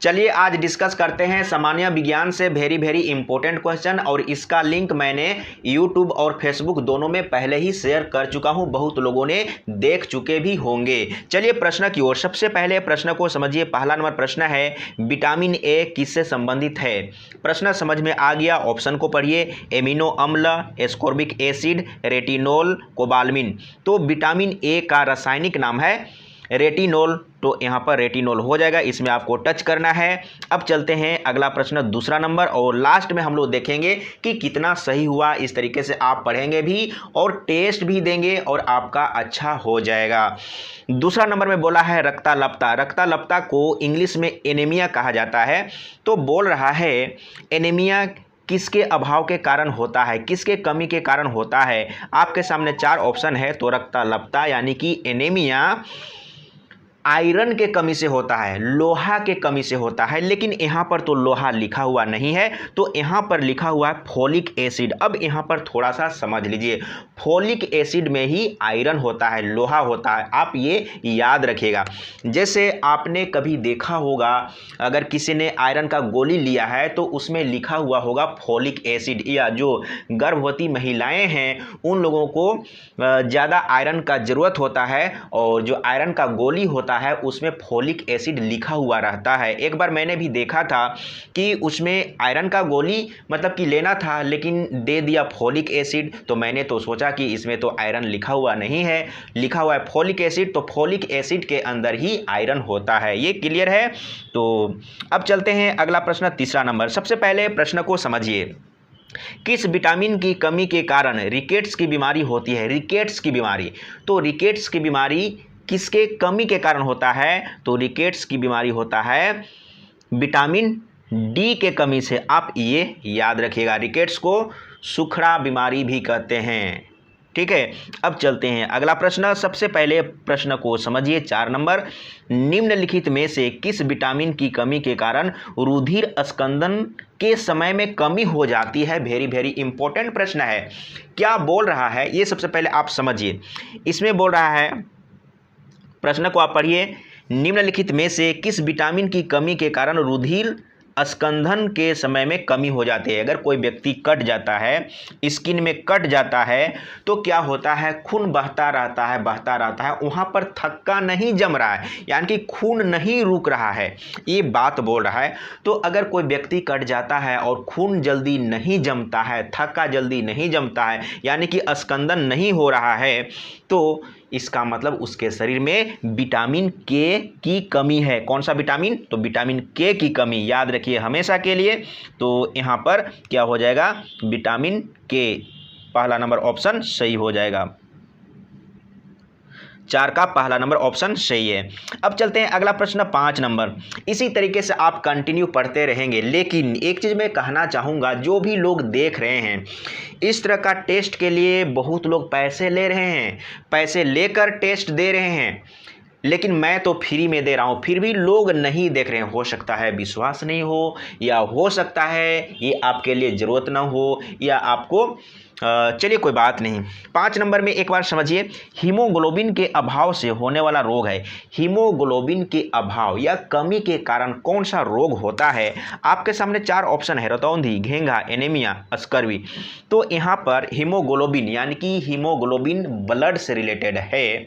चलिए आज डिस्कस करते हैं सामान्य विज्ञान से वेरी इंपॉर्टेंट क्वेश्चन, और इसका लिंक मैंने यूट्यूब और फेसबुक दोनों में पहले ही शेयर कर चुका हूं, बहुत लोगों ने देख चुके भी होंगे। चलिए प्रश्न की ओर। सबसे पहले प्रश्न को समझिए। पहला नंबर प्रश्न है, विटामिन ए किससे संबंधित है? प्रश्न समझ में आ गया? ऑप्शन को पढ़िए। एमिनो अम्ल, एस्कॉर्बिक एसिड, रेटिनोल, कोबालमिन। तो विटामिन ए का रासायनिक नाम है रेटिनोल, तो यहाँ पर रेटिनोल हो जाएगा, इसमें आपको टच करना है। अब चलते हैं अगला प्रश्न, दूसरा नंबर, और लास्ट में हम लोग देखेंगे कि कितना सही हुआ। इस तरीके से आप पढ़ेंगे भी और टेस्ट भी देंगे और आपका अच्छा हो जाएगा। दूसरा नंबर में बोला है रक्ताल्पता। रक्ताल्पता को इंग्लिश में एनीमिया कहा जाता है। तो बोल रहा है एनीमिया किसके अभाव के कारण होता है, किसके कमी के कारण होता है? आपके सामने 4 ऑप्शन है। तो रक्ताल्पता यानी कि एनीमिया आयरन के कमी से होता है, लोहा के कमी से होता है, लेकिन यहाँ पर तो लोहा लिखा हुआ नहीं है, तो यहाँ पर लिखा हुआ है फोलिक एसिड। अब यहाँ पर थोड़ा सा समझ लीजिए, फोलिक एसिड में ही आयरन होता है, लोहा होता है, आप ये याद रखिएगा। जैसे आपने कभी देखा होगा, अगर किसी ने आयरन का गोली लिया है तो उसमें लिखा हुआ होगा फोलिक एसिड, या जो गर्भवती महिलाएं हैं उन लोगों को ज़्यादा आयरन का ज़रूरत होता है, और जो आयरन का गोली होता है उसमें फोलिक एसिड लिखा हुआ रहता है। एक बार मैंने भी देखा था कि उसमें आयरन का गोली मतलब कि लेना था, लेकिन दे दिया फोलिक एसिड, तो मैंने तो सोचा कि इसमें तो आयरन लिखा हुआ नहीं है, लिखा हुआ है फोलिक एसिड, तो फोलिक एसिड के अंदर ही आयरन होता है। ये क्लियर है? तो अब चलते हैं अगला प्रश्न, तीसरा नंबर। सबसे पहले प्रश्न को समझिए। किस विटामिन की कमी के कारण रिकेट्स की बीमारी होती है? रिकेट्स की बीमारी, तो रिकेट्स की बीमारी किसके कमी के कारण होता है? तो रिकेट्स की बीमारी होता है विटामिन डी के कमी से। आप ये याद रखिएगा, रिकेट्स को सुखड़ा बीमारी भी कहते हैं। ठीक है, अब चलते हैं अगला प्रश्न। सबसे पहले प्रश्न को समझिए, 4 नंबर। निम्नलिखित में से किस विटामिन की कमी के कारण रुधिर स्कंदन के समय में कमी हो जाती है? वेरी इंपॉर्टेंट प्रश्न है। क्या बोल रहा है ये सबसे पहले आप समझिए। इसमें बोल रहा है, प्रश्न को आप पढ़िए, निम्नलिखित में से किस विटामिन की कमी के कारण रुधिर स्कंदन के समय में कमी हो जाती है? अगर कोई व्यक्ति कट जाता है, स्किन में कट जाता है, तो क्या होता है? खून बहता रहता है, वहाँ पर थक्का नहीं जम रहा है, यानी कि खून नहीं रुक रहा है, ये बात बोल रहा है। तो अगर कोई व्यक्ति कट जाता है और खून जल्दी नहीं जमता है, थक्का जल्दी नहीं जमता है, यानी कि स्कंदन नहीं हो रहा है, तो इसका मतलब उसके शरीर में विटामिन के की कमी है। कौन सा विटामिन? तो विटामिन के की कमी, याद रखिए हमेशा के लिए। तो यहाँ पर क्या हो जाएगा? विटामिन के, पहला नंबर ऑप्शन सही हो जाएगा। 4 का पहला नंबर ऑप्शन सही है। अब चलते हैं अगला प्रश्न, 5 नंबर। इसी तरीके से आप कंटिन्यू पढ़ते रहेंगे, लेकिन एक चीज़ मैं कहना चाहूँगा, जो भी लोग देख रहे हैं, इस तरह का टेस्ट के लिए बहुत लोग पैसे ले रहे हैं, पैसे लेकर टेस्ट दे रहे हैं, लेकिन मैं तो फ्री में दे रहा हूँ, फिर भी लोग नहीं देख रहे हैं। हो सकता है विश्वास नहीं हो, या हो सकता है ये आपके लिए ज़रूरत ना हो, या आपको चलिए कोई बात नहीं। 5 नंबर में एक बार समझिए, हीमोग्लोबिन के अभाव से होने वाला रोग है। हीमोग्लोबिन के अभाव या कमी के कारण कौन सा रोग होता है? आपके सामने 4 ऑप्शन है, रतौंधी, घेंघा, एनीमिया, स्कर्वी। तो यहाँ पर हीमोग्लोबिन यानी कि हीमोग्लोबिन ब्लड से रिलेटेड है,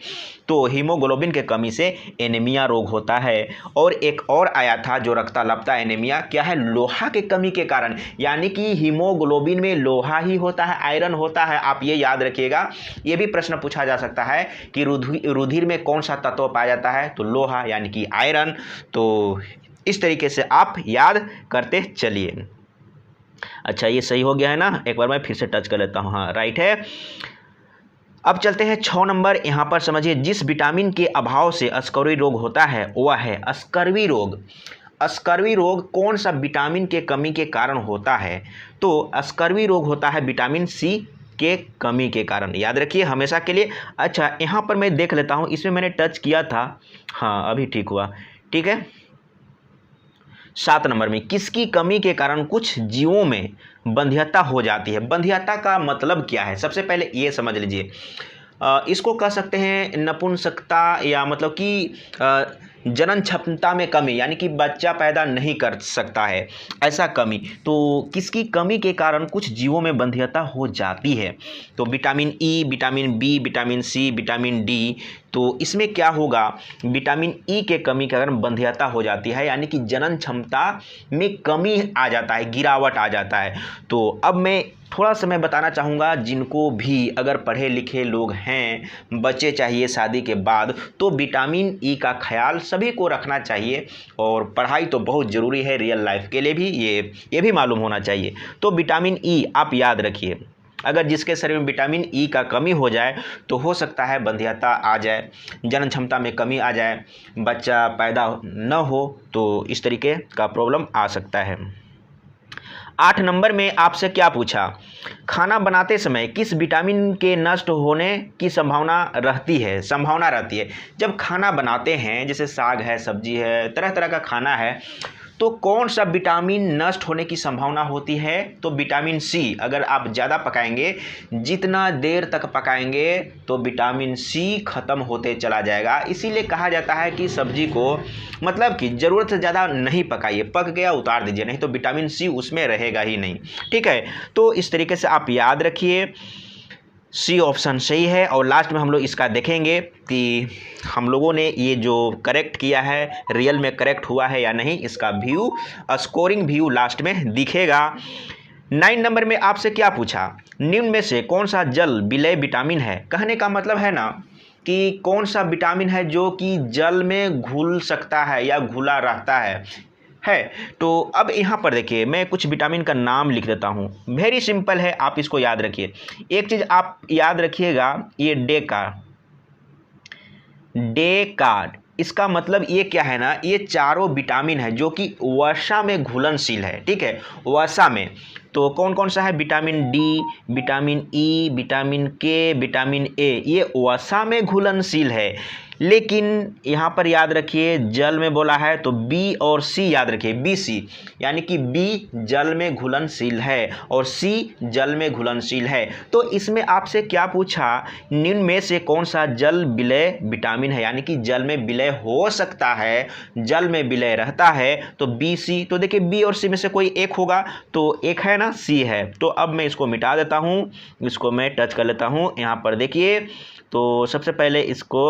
तो हीमोग्लोबिन के कमी से एनीमिया रोग होता है। और एक और आया था जो रक्ताल्पता एनीमिया, क्या है? लोहा के कमी के कारण, यानी कि हीमोग्लोबिन में लोहा ही होता है, आयरन होता है, आप ये याद रखिएगा। ये भी प्रश्न पूछा जा सकता है कि रुधिर में कौन सा तत्व पाया जाता है? तो लोहा यानी कि आयरन। तो इस तरीके से आप याद करते चलिए। अच्छा, ये सही हो गया है ना? एक बार मैं फिर से टच कर लेता हूँ। हाँ, राइट है। अब चलते हैं 6 नंबर। यहाँ पर समझिए, जिस विटामिन के अभाव से स्कर्वी रोग होता है वह है स्कर्वी रोग। स्कर्वी रोग कौन सा विटामिन के कमी के कारण होता है? तो स्कर्वी रोग होता है विटामिन सी के कमी के कारण, याद रखिए हमेशा के लिए। अच्छा, यहाँ पर मैं देख लेता हूँ, इसमें मैंने टच किया था। हाँ, अभी ठीक हुआ। ठीक है, 7 नंबर में, किसकी कमी के कारण कुछ जीवों में बंध्यता हो जाती है? बंध्यता का मतलब क्या है? सबसे पहले ये समझ लीजिए, इसको कह सकते हैं नपुंसकता, या मतलब कि जनन क्षमता में कमी, यानी कि बच्चा पैदा नहीं कर सकता है, ऐसा कमी। तो किसकी कमी के कारण कुछ जीवों में बंध्यता हो जाती है? तो vitamin E, vitamin B, vitamin C, vitamin D. तो इसमें क्या होगा, विटामिन ई के कमी के कारण बंध्यता हो जाती है, यानी कि जनन क्षमता में कमी आ जाता है, गिरावट आ जाता है। तो अब मैं थोड़ा सा मैं बताना चाहूँगा, जिनको भी अगर पढ़े लिखे लोग हैं, बच्चे चाहिए शादी के बाद, तो विटामिन ई का ख्याल सभी को रखना चाहिए। और पढ़ाई तो बहुत ज़रूरी है रियल लाइफ के लिए भी, ये भी मालूम होना चाहिए। तो विटामिन ई आप याद रखिए, अगर जिसके शरीर में विटामिन ई का कमी हो जाए तो हो सकता है बंध्यता आ जाए, जनन क्षमता में कमी आ जाए, बच्चा पैदा न हो, तो इस तरीके का प्रॉब्लम आ सकता है। 8 नंबर में आपसे क्या पूछा, खाना बनाते समय किस विटामिन के नष्ट होने की संभावना रहती है? संभावना रहती है जब खाना बनाते हैं, जैसे साग है, सब्जी है, तरह तरह का खाना है, तो कौन सा विटामिन नष्ट होने की संभावना होती है? तो विटामिन सी। अगर आप ज़्यादा पकाएंगे, जितना देर तक पकाएंगे तो विटामिन सी खत्म होते चला जाएगा। इसीलिए कहा जाता है कि सब्जी को मतलब कि ज़रूरत से ज़्यादा नहीं पकाइए, पक गया उतार दीजिए, नहीं तो विटामिन सी उसमें रहेगा ही नहीं। ठीक है, तो इस तरीके से आप याद रखिए, सी ऑप्शन सही है। और लास्ट में हम लोग इसका देखेंगे कि हम लोगों ने ये जो करेक्ट किया है रियल में करेक्ट हुआ है या नहीं, इसका व्यू, स्कोरिंग व्यू लास्ट में दिखेगा। 9 नंबर में आपसे क्या पूछा, निम्न में से कौन सा जल विलय विटामिन है? कहने का मतलब है ना कि कौन सा विटामिन है जो कि जल में घुल सकता है या घुला रहता है। तो अब यहाँ पर देखिए, मैं कुछ विटामिन का नाम लिख देता हूँ, वेरी सिंपल है, आप इसको याद रखिए। एक चीज़ आप याद रखिएगा, ये डेकार्ड, इसका मतलब ये क्या है ना, ये चारों विटामिन है जो कि वसा में घुलनशील है। ठीक है, वसा में तो कौन कौन सा है, vitamin D, vitamin E, vitamin के, विटामिन ए, ये वसा में घुलनशील है। लेकिन यहाँ पर याद रखिए, जल में बोला है तो बी और सी याद रखिए, बी सी, यानी कि बी जल में घुलनशील है और सी जल में घुलनशील है। तो इसमें आपसे क्या पूछा, निम्न में से कौन सा जल विलय विटामिन है, यानी कि जल में विलय हो सकता है, जल में विलय रहता है, तो बी सी। तो देखिए बी और सी में से कोई एक होगा, तो एक है ना, सी है। तो अब मैं इसको मिटा देता हूँ, इसको मैं टच कर लेता हूँ यहाँ पर देखिए। तो सबसे पहले इसको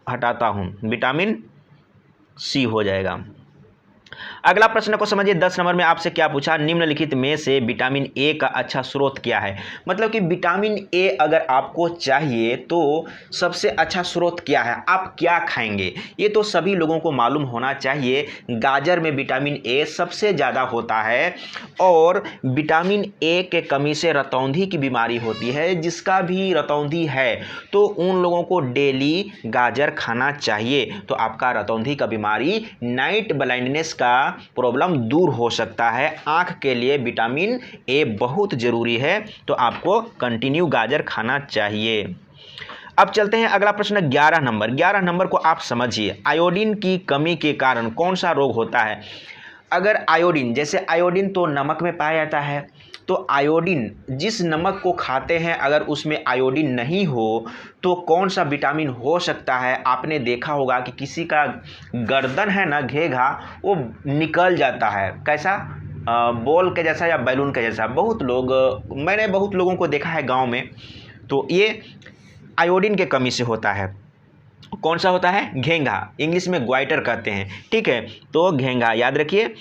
हटाता हूँ, विटामिन सी हो जाएगा। अगला प्रश्न को समझिए, 10 नंबर में आपसे क्या पूछा, निम्नलिखित में से विटामिन ए का अच्छा स्रोत क्या है? मतलब कि विटामिन ए अगर आपको चाहिए तो सबसे अच्छा स्रोत क्या है, आप क्या खाएंगे? ये तो सभी लोगों को मालूम होना चाहिए, गाजर में विटामिन ए सबसे ज़्यादा होता है। और विटामिन ए के कमी से रतौंधी की बीमारी होती है, जिसका भी रतौंधी है तो उन लोगों को डेली गाजर खाना चाहिए, तो आपका रतौंधी का बीमारी, नाइट ब्लाइंडनेस का प्रॉब्लम दूर हो सकता है। आंख के लिए विटामिन ए बहुत जरूरी है, तो आपको कंटिन्यू गाजर खाना चाहिए। अब चलते हैं अगला प्रश्न 11 नंबर। 11 नंबर को आप समझिए, आयोडीन की कमी के कारण कौन सा रोग होता है? अगर आयोडीन, जैसे आयोडीन तो नमक में पाया जाता है, तो आयोडीन जिस नमक को खाते हैं अगर उसमें आयोडीन नहीं हो तो कौन सा विटामिन हो सकता है? आपने देखा होगा कि किसी का गर्दन है ना, घेघा, वो निकल जाता है, कैसा, बॉल के जैसा या बैलून के जैसा। मैंने बहुत लोगों को देखा है गांव में, तो ये आयोडीन के कमी से होता है। कौन सा होता है? घेंघा, इंग्लिश में ग्वाइटर कहते हैं। ठीक है, तो घेंघा याद रखिए।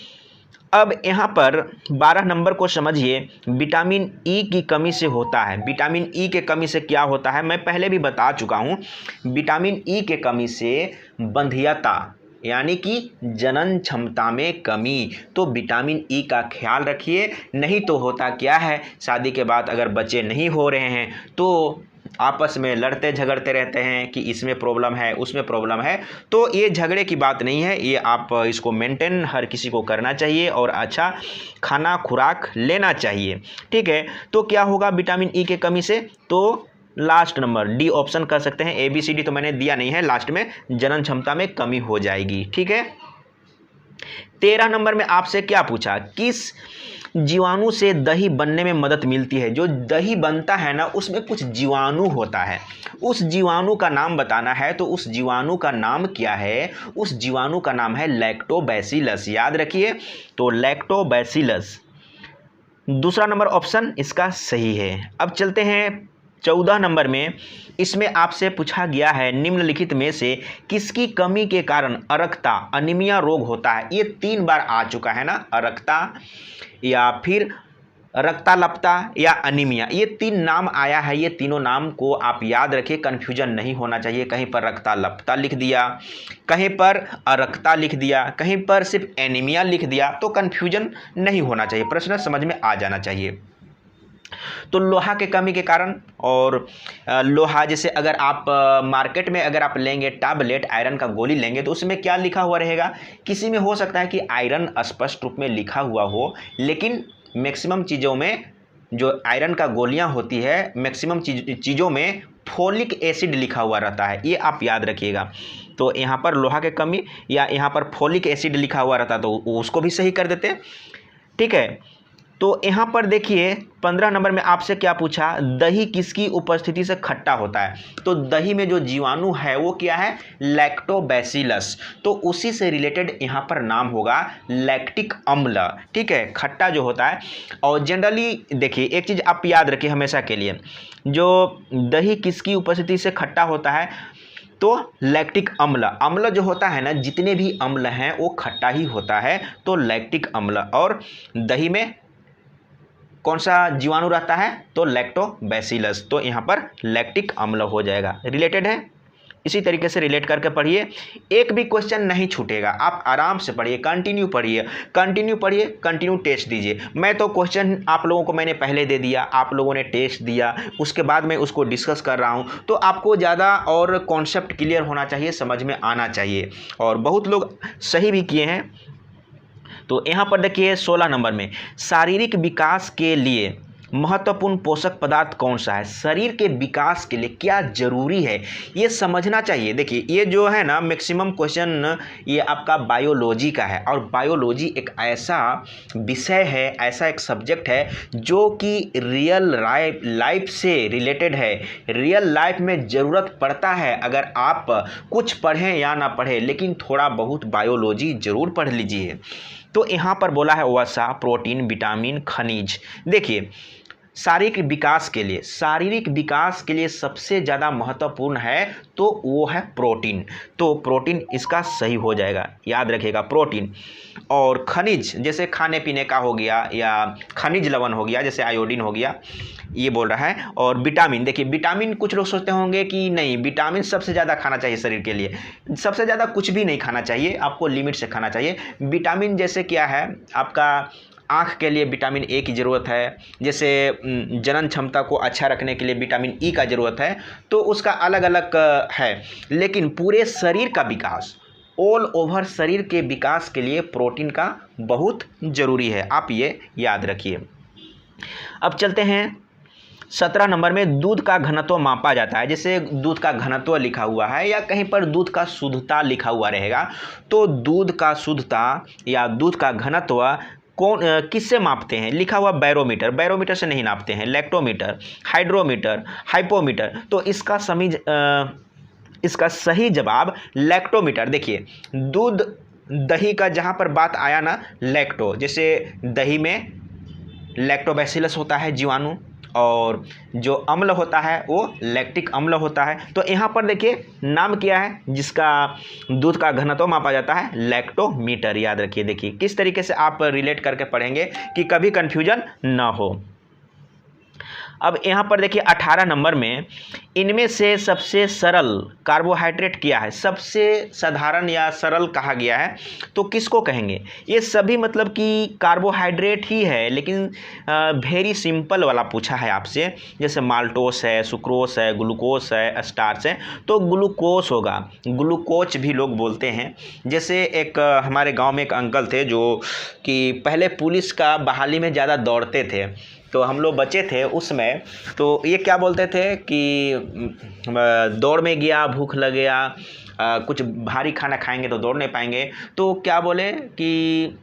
अब यहाँ पर 12 नंबर को समझिए, विटामिन ई की कमी से होता है। विटामिन ई के कमी से क्या होता है, मैं पहले भी बता चुका हूँ। विटामिन ई के कमी से बंध्यता, यानी कि जनन क्षमता में कमी। तो विटामिन ई का ख्याल रखिए, नहीं तो होता क्या है, शादी के बाद अगर बच्चे नहीं हो रहे हैं तो आपस में लड़ते झगड़ते रहते हैं कि इसमें प्रॉब्लम है, उसमें प्रॉब्लम है। तो ये झगड़े की बात नहीं है, ये आप इसको मेंटेन हर किसी को करना चाहिए और अच्छा खाना खुराक लेना चाहिए। ठीक है, तो क्या होगा विटामिन ई के कमी से? तो लास्ट नंबर डी ऑप्शन कर सकते हैं, ABCD तो मैंने दिया नहीं है, लास्ट में जनन क्षमता में कमी हो जाएगी। ठीक है, 13 नंबर में आपसे क्या पूछा, किस जीवाणु से दही बनने में मदद मिलती है। जो दही बनता है ना उसमें कुछ जीवाणु होता है, उस जीवाणु का नाम बताना है। तो उस जीवाणु का नाम क्या है? उस जीवाणु का नाम है लैक्टोबैसिलस। याद रखिए, तो लैक्टोबैसिलस दूसरा नंबर ऑप्शन इसका सही है। अब चलते हैं 14 नंबर में। इसमें आपसे पूछा गया है निम्नलिखित में से किसकी कमी के कारण अर्कता अनीमिया रोग होता है। ये 3 बार आ चुका है ना, अर्कता या फिर रक्ताल्पता या अनीमिया, ये 3 नाम आया है। ये तीनों नाम को आप याद रखिए, कन्फ्यूजन नहीं होना चाहिए। कहीं पर रक्ताल्पता लिख दिया, कहीं पर अर्कता लिख दिया, कहीं पर सिर्फ एनीमिया लिख दिया, तो कन्फ्यूजन नहीं होना चाहिए, प्रश्न समझ में आ जाना चाहिए। तो लोहा के कमी के कारण, और लोहा जैसे अगर आप मार्केट में अगर आप लेंगे टैबलेट आयरन का गोली लेंगे तो उसमें क्या लिखा हुआ रहेगा? किसी में हो सकता है कि आयरन स्पष्ट रूप में लिखा हुआ हो, लेकिन मैक्सिमम चीज़ों में जो आयरन का गोलियां होती है मैक्सिमम चीज़ों में फोलिक एसिड लिखा हुआ रहता है, ये आप याद रखिएगा। तो यहाँ पर लोहा के कमी या यहाँ पर फोलिक एसिड लिखा हुआ रहता तो उसको भी सही कर देते। ठीक है, तो यहाँ पर देखिए 15 नंबर में आपसे क्या पूछा, दही किसकी उपस्थिति से खट्टा होता है। तो दही में जो जीवाणु है वो क्या है? लैक्टोबैसिलस। तो उसी से रिलेटेड यहाँ पर नाम होगा लैक्टिक अम्ल। ठीक है, खट्टा जो होता है। और जनरली देखिए एक चीज़ आप याद रखिए हमेशा के लिए, जो दही किसकी उपस्थिति से खट्टा होता है, तो लैक्टिक अम्ल। अम्ल जो होता है ना, जितने भी अम्ल हैं वो खट्टा ही होता है, तो लैक्टिक अम्ल। और दही में कौन सा जीवाणु रहता है? तो लैक्टोबैसिलस। तो यहाँ पर लैक्टिक अम्ल हो जाएगा। रिलेटेड है, इसी तरीके से रिलेट करके पढ़िए, एक भी क्वेश्चन नहीं छूटेगा। आप आराम से पढ़िए, कंटिन्यू पढ़िए, कंटिन्यू पढ़िए, कंटिन्यू टेस्ट दीजिए। मैं तो क्वेश्चन आप लोगों को मैंने पहले दे दिया, आप लोगों ने टेस्ट दिया, उसके बाद मैं उसको डिस्कस कर रहा हूँ। तो आपको ज़्यादा और कॉन्सेप्ट क्लियर होना चाहिए, समझ में आना चाहिए, और बहुत लोग सही भी किए हैं। तो यहाँ पर देखिए 16 नंबर में, शारीरिक विकास के लिए महत्वपूर्ण पोषक पदार्थ कौन सा है? शरीर के विकास के लिए क्या जरूरी है, ये समझना चाहिए। देखिए ये जो है ना मैक्सिमम क्वेश्चन ये आपका बायोलॉजी का है, और बायोलॉजी एक ऐसा विषय है, ऐसा एक सब्जेक्ट है जो कि रियल लाइफ से रिलेटेड है। रियल लाइफ में ज़रूरत पड़ता है, अगर आप कुछ पढ़ें या ना पढ़ें, लेकिन थोड़ा बहुत बायोलॉजी ज़रूर पढ़ लीजिए। तो यहाँ पर बोला है वसा, प्रोटीन, विटामिन, खनिज। देखिए शारीरिक विकास के लिए सबसे ज़्यादा महत्वपूर्ण है तो वो है प्रोटीन। तो प्रोटीन इसका सही हो जाएगा, याद रखिएगा प्रोटीन। और खनिज जैसे खाने पीने का हो गया, या खनिज लवण हो गया, जैसे आयोडीन हो गया, ये बोल रहा है। और विटामिन, देखिए विटामिन कुछ लोग सोचते होंगे कि नहीं विटामिन सबसे ज़्यादा खाना चाहिए शरीर के लिए। सबसे ज़्यादा कुछ भी नहीं खाना चाहिए, आपको लिमिट से खाना चाहिए। विटामिन जैसे क्या है, आपका आँख के लिए विटामिन ए की ज़रूरत है, जैसे जनन क्षमता को अच्छा रखने के लिए विटामिन ई का ज़रूरत है, तो उसका अलग अलग है। लेकिन पूरे शरीर का विकास, ऑल ओवर शरीर के विकास के लिए प्रोटीन का बहुत ज़रूरी है, आप ये याद रखिए। अब चलते हैं 17 नंबर में, दूध का घनत्व मापा जाता है। जैसे दूध का घनत्व लिखा हुआ है या कहीं पर दूध का शुद्धता लिखा हुआ रहेगा, तो दूध का शुद्धता या दूध का घनत्व कौन किससे मापते हैं? लिखा हुआ बैरोमीटर, बैरोमीटर से नहीं नापते हैं, लैक्टोमीटर, हाइड्रोमीटर, हाइपोमीटर। तो इसका सही जवाब लैक्टोमीटर। देखिए दूध दही का जहाँ पर बात आया ना, लैक्टो, जैसे दही में लैक्टोबैसिलस होता है जीवाणु, और जो अम्ल होता है वो लैक्टिक अम्ल होता है। तो यहाँ पर देखिए नाम क्या है जिसका दूध का घनत्व मापा जाता है? लैक्टोमीटर। याद रखिए, देखिए किस तरीके से आप रिलेट करके पढ़ेंगे कि कभी कन्फ्यूजन ना हो। अब यहाँ पर देखिए 18 नंबर में, इनमें से सबसे सरल कार्बोहाइड्रेट क्या है? सबसे साधारण या सरल कहा गया है, तो किसको कहेंगे? ये सभी मतलब कि कार्बोहाइड्रेट ही है, लेकिन वेरी सिंपल वाला पूछा है आपसे। जैसे माल्टोस है, सुक्रोस है, ग्लूकोस है, स्टार्च है, तो ग्लूकोस होगा। ग्लूकोच भी लोग बोलते हैं। जैसे एक हमारे गाँव में एक अंकल थे जो कि पहले पुलिस का बहाली में ज़्यादा दौड़ते थे, तो हम लोग बच्चे थे उसमें, तो ये क्या बोलते थे कि दौड़ में गया, भूख लग गया, कुछ भारी खाना खाएंगे तो दौड़ नहीं पाएंगे, तो क्या बोले कि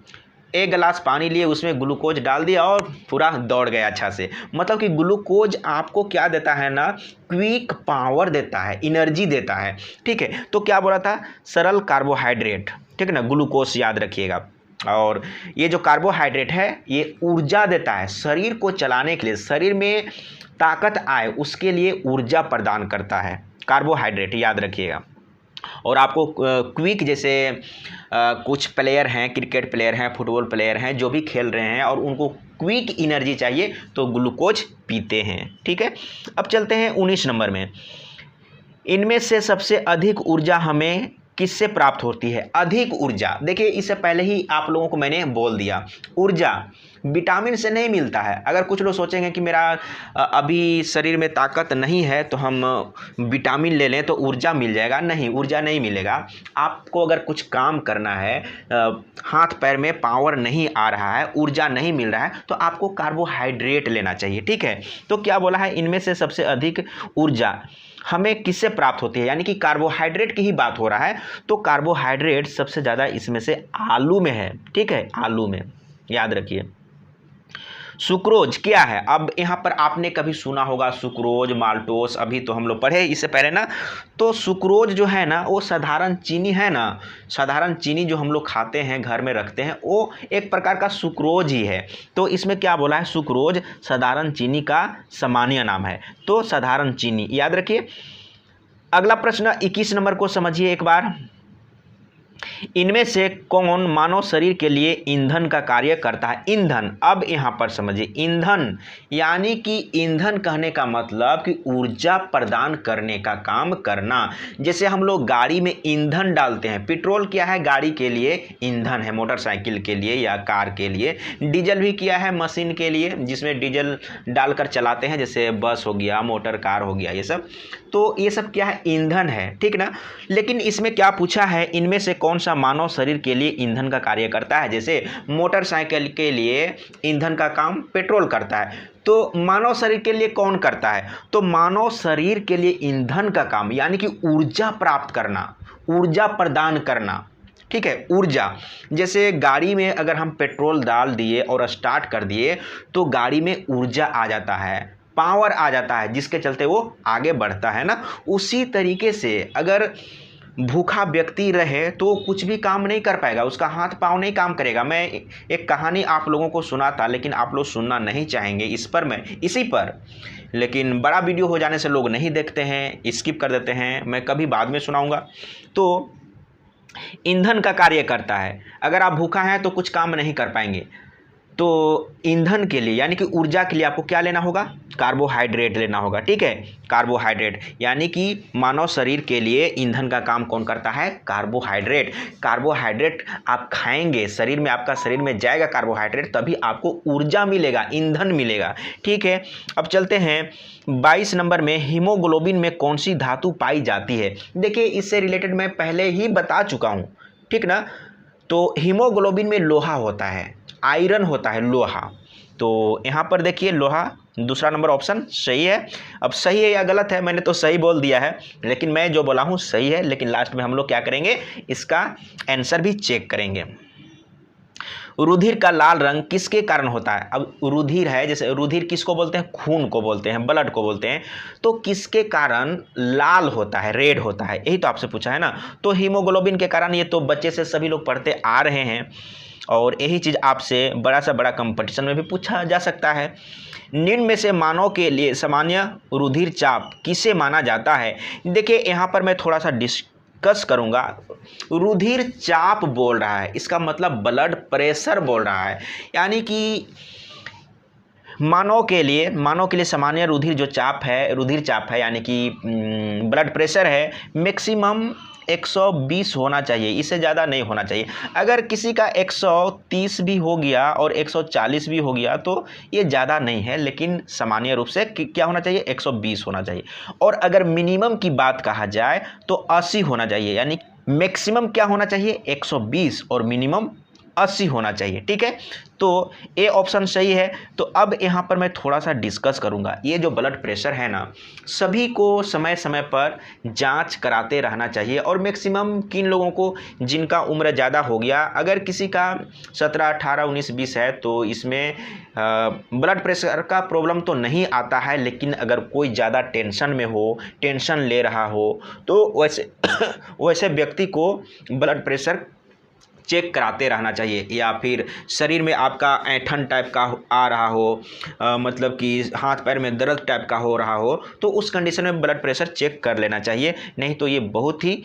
एक गिलास पानी लिए, उसमें ग्लूकोज डाल दिया और पूरा दौड़ गया अच्छा से। मतलब कि ग्लूकोज आपको क्या देता है ना, क्विक पावर देता है, एनर्जी देता है। ठीक है, तो क्या बोला था, सरल कार्बोहाइड्रेट, ठीक है ना, ग्लूकोज याद रखिएगा। और ये जो कार्बोहाइड्रेट है ये ऊर्जा देता है शरीर को चलाने के लिए, शरीर में ताकत आए उसके लिए ऊर्जा प्रदान करता है कार्बोहाइड्रेट, याद रखिएगा। और आपको क्विक, जैसे कुछ प्लेयर हैं, क्रिकेट प्लेयर हैं, फुटबॉल प्लेयर हैं, जो भी खेल रहे हैं और उनको क्विक एनर्जी चाहिए तो ग्लूकोज पीते हैं। ठीक है, अब चलते हैं 19 नंबर में। इनमें से सबसे अधिक ऊर्जा हमें किससे प्राप्त होती है? अधिक ऊर्जा, देखिए इससे पहले ही आप लोगों को मैंने बोल दिया, ऊर्जा विटामिन से नहीं मिलता है। अगर कुछ लोग सोचेंगे कि मेरा अभी शरीर में ताकत नहीं है तो हम विटामिन ले लें तो ऊर्जा मिल जाएगा, नहीं, ऊर्जा नहीं मिलेगा। आपको अगर कुछ काम करना है, हाथ पैर में पावर नहीं आ रहा है, ऊर्जा नहीं मिल रहा है, तो आपको कार्बोहाइड्रेट लेना चाहिए। ठीक है, तो क्या बोला है, इनमें से सबसे अधिक ऊर्जा हमें किससे प्राप्त होती है, यानी कि कार्बोहाइड्रेट की ही बात हो रहा है। तो कार्बोहाइड्रेट सबसे ज़्यादा इसमें से आलू में है। ठीक है, आलू में, याद रखिए। सुक्रोज क्या है? अब यहाँ पर आपने कभी सुना होगा सुक्रोज, माल्टोस, अभी तो हम लोग पढ़े इससे पहले ना। तो सुक्रोज जो है ना, वो साधारण चीनी है ना, साधारण चीनी जो हम लोग खाते हैं, घर में रखते हैं, वो एक प्रकार का सुक्रोज ही है। तो इसमें क्या बोला है, सुक्रोज साधारण चीनी का सामान्य नाम है। तो साधारण चीनी याद रखिए। अगला प्रश्न 21 नंबर को समझिए एक बार। इनमें से कौन मानव शरीर के लिए ईंधन का कार्य करता है? ईंधन, अब यहां पर समझिए, ईंधन यानी कि ईंधन कहने का मतलब कि ऊर्जा प्रदान करने का काम करना। जैसे हम लोग गाड़ी में ईंधन डालते हैं, पेट्रोल क्या है, गाड़ी के लिए ईंधन है, मोटरसाइकिल के लिए या कार के लिए। डीजल भी किया है मशीन के लिए, जिसमें डीजल डालकर चलाते हैं, जैसे बस हो गया, मोटर कार हो गया, ये सब। तो ये सब क्या है, ईंधन है। ठीक ना, लेकिन इसमें क्या पूछा है, इनमें से कौन सा मानव शरीर के लिए ईंधन का कार्य करता है? जैसे मोटरसाइकिल के लिए ईंधन का काम पेट्रोल करता है, तो मानव शरीर के लिए कौन करता है? तो मानव शरीर के लिए ईंधन का काम यानी कि ऊर्जा प्राप्त करना, ऊर्जा प्रदान करना। ठीक है, ऊर्जा, जैसे गाड़ी में अगर हम पेट्रोल डाल दिए और स्टार्ट कर दिए तो गाड़ी में ऊर्जा आ जाता है, पावर आ जाता है, जिसके चलते वो आगे बढ़ता है ना। उसी तरीके से अगर भूखा व्यक्ति रहे तो कुछ भी काम नहीं कर पाएगा, उसका हाथ पांव नहीं काम करेगा। मैं एक कहानी आप लोगों को सुनाता, लेकिन आप लोग सुनना नहीं चाहेंगे इस पर, मैं इसी पर, लेकिन बड़ा वीडियो हो जाने से लोग नहीं देखते हैं, स्किप कर देते हैं, मैं कभी बाद में सुनाऊंगा। तो ईंधन का कार्य करता है। अगर आप भूखा हैं तो कुछ काम नहीं कर पाएंगे, तो ईंधन के लिए यानी कि ऊर्जा के लिए आपको क्या लेना होगा, कार्बोहाइड्रेट लेना होगा। ठीक है, कार्बोहाइड्रेट यानी कि मानव शरीर के लिए ईंधन का काम कौन करता है, कार्बोहाइड्रेट। कार्बोहाइड्रेट आप खाएंगे, शरीर में, आपका शरीर में जाएगा कार्बोहाइड्रेट, तभी आपको ऊर्जा मिलेगा, ईंधन मिलेगा। ठीक है, अब चलते हैं 22 नंबर में। हीमोग्लोबिन में कौन सी धातु पाई जाती है? देखिए इससे रिलेटेड मैं पहले ही बता चुका हूँ, ठीक ना। तो हीमोग्लोबिन में लोहा होता है, आयरन होता है, लोहा। तो यहाँ पर देखिए लोहा, दूसरा नंबर ऑप्शन सही है। अब सही है या गलत है, मैंने तो सही बोल दिया है, लेकिन मैं जो बोला हूँ सही है, लेकिन लास्ट में हम लोग क्या करेंगे, इसका आंसर भी चेक करेंगे। रुधिर का लाल रंग किसके कारण होता है? अब रुधिर है, जैसे रुधिर किसको बोलते हैं, खून को बोलते हैं, ब्लड को बोलते हैं। तो किसके कारण लाल होता है, रेड होता है, यही तो आपसे पूछा है ना। तो हीमोग्लोबिन के कारण, ये तो बच्चे से सभी लोग पढ़ते आ रहे हैं, और यही चीज़ आपसे बड़ा से बड़ा कंपटीशन में भी पूछा जा सकता है। निम्न में से मानव के लिए सामान्य रुधिर चाप किसे माना जाता है? देखिए यहाँ पर मैं थोड़ा सा डिस्कस करूँगा। रुधिर चाप बोल रहा है, इसका मतलब ब्लड प्रेशर बोल रहा है, यानी कि मानव के लिए सामान्य रुधिर जो चाप है, रुधिर चाप है, यानी कि ब्लड प्रेशर है, मैक्सिमम 120 होना चाहिए, इससे ज़्यादा नहीं होना चाहिए। अगर किसी का 130 भी हो गया और 140 भी हो गया तो ये ज़्यादा नहीं है, लेकिन सामान्य रूप से क्या होना चाहिए, 120 होना चाहिए। और अगर मिनिमम की बात कहा जाए तो 80 होना चाहिए, यानी मैक्सिमम क्या होना चाहिए, 120 और मिनिमम 80 होना चाहिए। ठीक है, तो ए ऑप्शन सही है। तो अब यहाँ पर मैं थोड़ा सा डिस्कस करूँगा, ये जो ब्लड प्रेशर है ना, सभी को समय समय पर जांच कराते रहना चाहिए। और मैक्सिमम किन लोगों को, जिनका उम्र ज़्यादा हो गया, अगर किसी का 17, 18, 19, 20 है तो इसमें ब्लड प्रेशर का प्रॉब्लम तो नहीं आता है। लेकिन अगर कोई ज़्यादा टेंशन में हो, टेंशन ले रहा हो, तो वैसे व्यक्ति को ब्लड प्रेशर चेक कराते रहना चाहिए। या फिर शरीर में आपका ऐंठन टाइप का आ रहा हो, मतलब कि हाथ पैर में दर्द टाइप का हो रहा हो, तो उस कंडीशन में ब्लड प्रेशर चेक कर लेना चाहिए। नहीं तो ये बहुत ही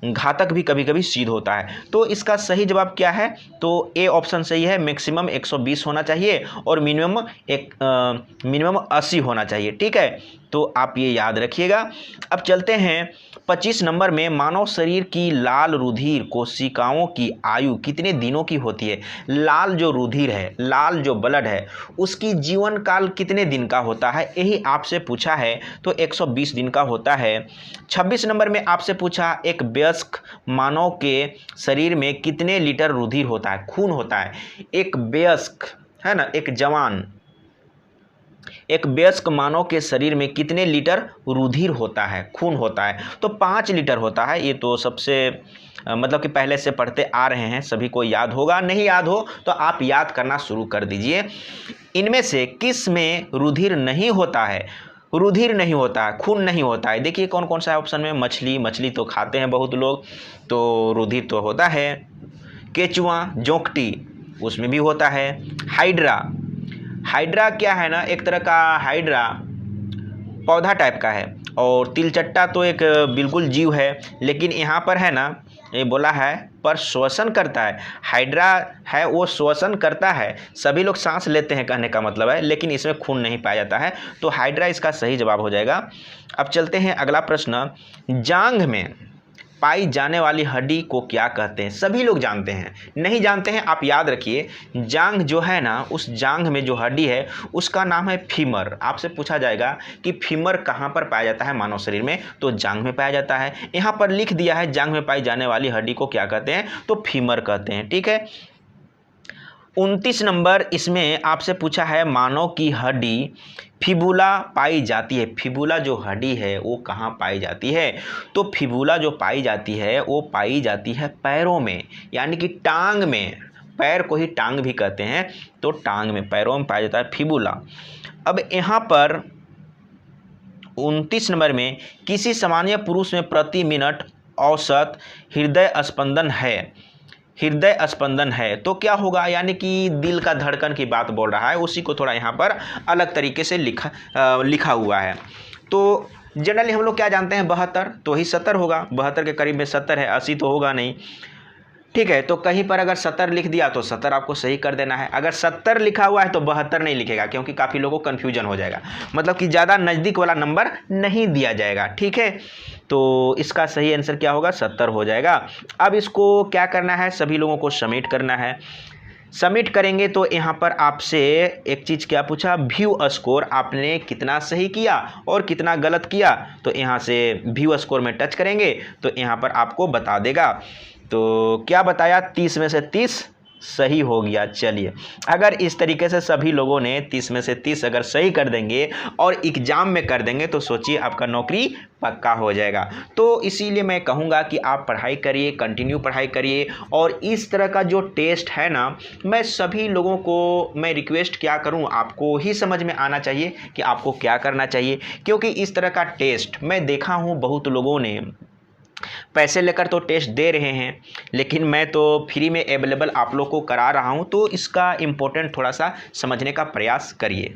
घातक भी कभी कभी सिद्ध होता है। तो इसका सही जवाब क्या है? तो ए ऑप्शन सही है। मैक्सिमम 120 होना चाहिए और मिनिमम 80 होना चाहिए। ठीक है, तो आप ये याद रखिएगा। अब चलते हैं 25 नंबर में, मानव शरीर की लाल रुधिर कोशिकाओं की आयु कितने दिनों की होती है? लाल जो रुधिर है, लाल जो ब्लड है, उसकी जीवन काल कितने दिन का होता है, यही आपसे पूछा है। तो 120 दिन का होता है। 26 नंबर में आपसे पूछा, एक वयस्क मानव के शरीर में कितने लीटर रुधिर होता है, खून होता है? एक वयस्क है ना, एक वयस्क मानव के शरीर में कितने लीटर रुधिर होता है, खून होता है? तो 5 लीटर होता है। ये तो सबसे मतलब कि पहले से पढ़ते आ रहे हैं, सभी को याद होगा। नहीं याद हो तो आप याद करना शुरू कर दीजिए। इनमें से किस में रुधिर नहीं होता है? रुधिर नहीं होता है, खून नहीं होता है। देखिए कौन कौन सा है ऑप्शन में। मछली तो खाते हैं बहुत लोग, तो रुधिर तो होता है। केचुआ, जोंकटी, उसमें भी होता है। हाइड्रा क्या है ना, एक तरह का हाइड्रा पौधा टाइप का है। और तिलचट्टा तो एक बिल्कुल जीव है, लेकिन यहाँ पर है ना, ये बोला है पर श्वसन करता है। हाइड्रा है वो श्वसन करता है, सभी लोग सांस लेते हैं कहने का मतलब है, लेकिन इसमें खून नहीं पाया जाता है। तो हाइड्रा इसका सही जवाब हो जाएगा। अब चलते हैं अगला प्रश्न। जांघ में पाई जाने वाली हड्डी को क्या कहते हैं? सभी लोग जानते हैं, नहीं जानते हैं आप याद रखिए। जांघ जो है ना, उस जांघ में जो हड्डी है उसका नाम है फीमर। आपसे पूछा जाएगा कि फीमर कहाँ पर पाया जाता है मानव शरीर में, तो जांघ में पाया जाता है। यहाँ पर लिख दिया है जांघ में पाई जाने वाली हड्डी को क्या कहते हैं, तो फीमर कहते हैं। ठीक है, 29 नंबर इसमें आपसे पूछा है, मानव की हड्डी फिबुला पाई जाती है। फिबुला जो हड्डी है वो कहाँ पाई जाती है? तो फिबुला जो पाई जाती है वो पाई जाती है पैरों में, यानी कि टांग में। पैर को ही टांग भी कहते हैं, तो टांग में, पैरों में पाया जाता है फिबुला। अब यहाँ पर 29 नंबर में, किसी सामान्य पुरुष में प्रति मिनट औसत हृदय स्पंदन है तो क्या होगा? यानी कि दिल का धड़कन की बात बोल रहा है, उसी को थोड़ा यहाँ पर अलग तरीके से लिखा हुआ है। तो जनरली हम लोग क्या जानते हैं, 72, तो ही 70 होगा। 72 के करीब में 70 है, 80 तो होगा नहीं। ठीक है, तो कहीं पर अगर 70 लिख दिया तो 70 आपको सही कर देना है। अगर 70 लिखा हुआ है तो 72 नहीं लिखेगा, क्योंकि काफ़ी लोगों को कन्फ्यूजन हो जाएगा, मतलब कि ज़्यादा नज़दीक वाला नंबर नहीं दिया जाएगा। ठीक है, तो इसका सही आंसर क्या होगा? 70 हो जाएगा। अब इसको क्या करना है, सभी लोगों को सबमिट करना है। सबमिट करेंगे तो यहाँ पर आपसे एक चीज़ क्या पूछा, व्यू स्कोर, आपने कितना सही किया और कितना गलत किया। तो यहाँ से व्यू स्कोर में टच करेंगे तो यहाँ पर आपको बता देगा। तो क्या बताया, 30 में से 30 सही हो गया। चलिए, अगर इस तरीके से सभी लोगों ने 30 में से 30 अगर सही कर देंगे और एग्ज़ाम में कर देंगे तो सोचिए आपका नौकरी पक्का हो जाएगा। तो इसीलिए मैं कहूँगा कि आप पढ़ाई करिए, कंटिन्यू पढ़ाई करिए। और इस तरह का जो टेस्ट है ना, मैं सभी लोगों को मैं रिक्वेस्ट क्या करूँ, आपको ही समझ में आना चाहिए कि आपको क्या करना चाहिए। क्योंकि इस तरह का टेस्ट मैं देखा हूँ, बहुत लोगों ने पैसे लेकर तो टेस्ट दे रहे हैं, लेकिन मैं तो फ्री में अवेलेबल आप लोग को करा रहा हूँ। तो इसका इम्पोर्टेंट थोड़ा सा समझने का प्रयास करिए।